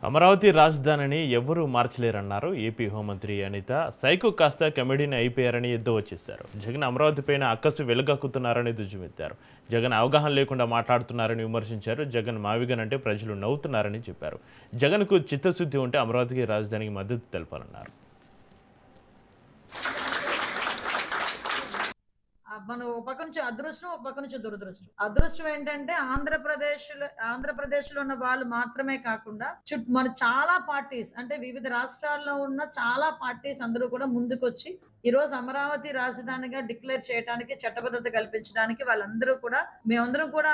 అమరావతి రాజధానిని ఎవ్వరూ మార్చలేరన్నారు ఏపీ హోంమంత్రి అనిత. సైకో కాస్త కమెడీని అయిపోయారని ఎద్దు వచ్చేశారు. జగన్ అమరావతిపైన అక్కసు వెలుగక్కుతున్నారని దుజ్జుమెత్తారు. జగన్ అవగాహన లేకుండా మాట్లాడుతున్నారని విమర్శించారు. జగన్ మావిగన్ అంటే ప్రజలు నవ్వుతున్నారని చెప్పారు. జగన్కు చిత్తశుద్ధి ఉంటే అమరావతికి రాజధానికి మద్దతు తెలపాలన్నారు. మనం ఒక పక్క నుంచి అదృష్టం, ఒక పక్క నుంచి దురదృష్టం. అదృష్టం ఏంటంటే ఆంధ్రప్రదేశ్ లో ఉన్న వాళ్ళు మాత్రమే కాకుండా మన చాలా పార్టీస్ అంటే వివిధ రాష్ట్రాల్లో ఉన్న చాలా పార్టీస్ అందరూ కూడా ముందుకొచ్చి ఈ రోజు అమరావతి రాజధానిగా డిక్లేర్ చేయడానికి చట్టబద్ధత కల్పించడానికి వాళ్ళందరూ కూడా మేమందరం కూడా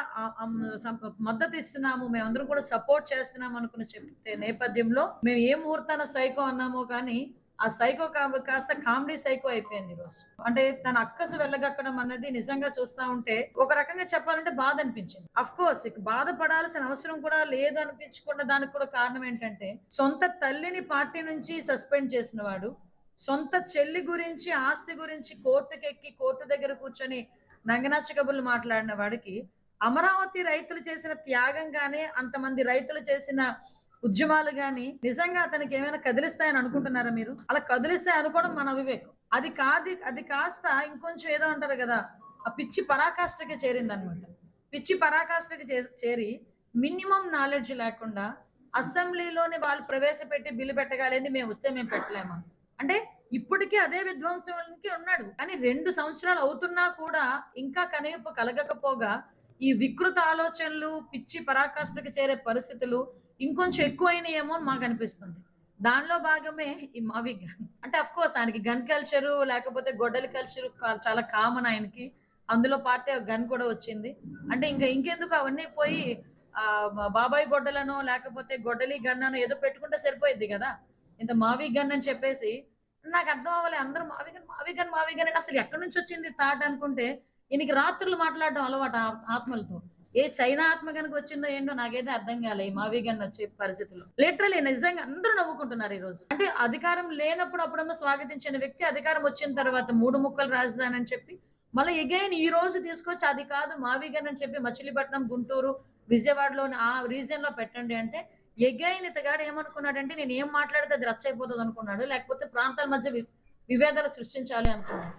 మద్దతు ఇస్తున్నాము, మేమందరం కూడా సపోర్ట్ చేస్తున్నాము అనుకుని చెప్తే నేపథ్యంలో మేము ఏ ముహూర్తాన సైకో అన్నామో కానీ ఆ సైకో కాస్త కామెడీ సైకో అయిపోయింది ఈరోజు. అంటే తన అక్కసు వెళ్ళగక్కడం అన్నది నిజంగా చూస్తా ఉంటే ఒక రకంగా చెప్పాలంటే బాధ అనిపించింది. అఫ్ కోర్స్ బాధపడాల్సిన అవసరం కూడా లేదు అనిపించుకున్న దానికి కూడా కారణం ఏంటంటే సొంత తల్లిని పార్టీ నుంచి సస్పెండ్ చేసిన వాడు, సొంత చెల్లి గురించి ఆస్తి గురించి కోర్టుకెక్కి కోర్టు దగ్గర కూర్చొని నంగనచ్చ కబుర్లు మాట్లాడిన వాడికి అమరావతి రైతులు చేసిన త్యాగం గానీ అంతమంది రైతులు చేసిన ఉద్యమాలు గాని నిజంగా అతనికి ఏమైనా కదిలిస్తాయని అనుకుంటున్నారా మీరు? అలా కదిలిస్తాయి అనుకోవడం మన అవివేకం. అది కాస్త ఇంకొంచెం ఏదో అంటారు కదా, ఆ పిచ్చి పరాకాష్ఠకి చేరిందనమాట. పిచ్చి పరాకాష్ఠకి చేరి మినిమం నాలెడ్జ్ లేకుండా అసెంబ్లీలోని వాళ్ళు ప్రవేశపెట్టి బిల్లు పెట్టగలిగింది మేము వస్తే మేము పెట్టలేమా అంటే ఇప్పటికీ అదే విధ్వంసానికి ఉన్నాడు. కానీ 2 సంవత్సరాలు అవుతున్నా కూడా ఇంకా కనివిప్పు కలగకపోగా ఈ వికృత ఆలోచనలు పిచ్చి పరాకాష్ఠకి చేరే పరిస్థితులు ఇంకొంచెం ఎక్కువైనాయేమో అని మాకు అనిపిస్తుంది. దానిలో భాగమే ఈ మావి గన్. అంటే అఫ్ కోర్స్ ఆయనకి గన్ కల్చరు లేకపోతే గొడ్డలి కల్చరు చాలా కామన్ ఆయనకి. అందులో పార్టీ గన్ కూడా వచ్చింది. అంటే ఇంకెందుకు అవన్నీ పోయి బాబాయ్ గొడ్డలనో లేకపోతే గొడ్డలి గన్ అనో ఏదో పెట్టుకుంటే సరిపోయిద్ది కదా. ఇంత మావి గన్ అని చెప్పేసి నాకు అర్థం అవ్వలే. అందరూ మావి గన్ అని అసలు ఎక్కడి నుంచి వచ్చింది థాట్ అనుకుంటే ఈయనకి రాత్రులు మాట్లాడడం అలవాటు ఆత్మలతో. ఏ చైనా ఆత్మ కనుక వచ్చిందో ఏంటో నాకైతే అర్థం కాలే ఈ మావి గన్ వచ్చే పరిస్థితుల్లో. లిటరలీ నిజంగా అందరూ నవ్వుకుంటున్నారు ఈ రోజు. అంటే అధికారం లేనప్పుడు అప్పుడేమో స్వాగతించిన వ్యక్తి అధికారం వచ్చిన తర్వాత 3 ముక్కలు రాజధాని అని చెప్పి మళ్ళీ ఎగైన్ ఈ రోజు తీసుకొచ్చి అది కాదు మావి గన్ అని చెప్పి మచిలీపట్నం, గుంటూరు, విజయవాడలోని ఆ రీజియన్ లో పెట్టండి అంటే ఎగైన్ ఇతగాడు ఏమనుకున్నాడంటే నేను ఏం మాట్లాడితే అది రచ్చ అయిపోతుంది అనుకున్నాడు, లేకపోతే ప్రాంతాల మధ్య విభేదాలు సృష్టించాలి అనుకున్నాడు.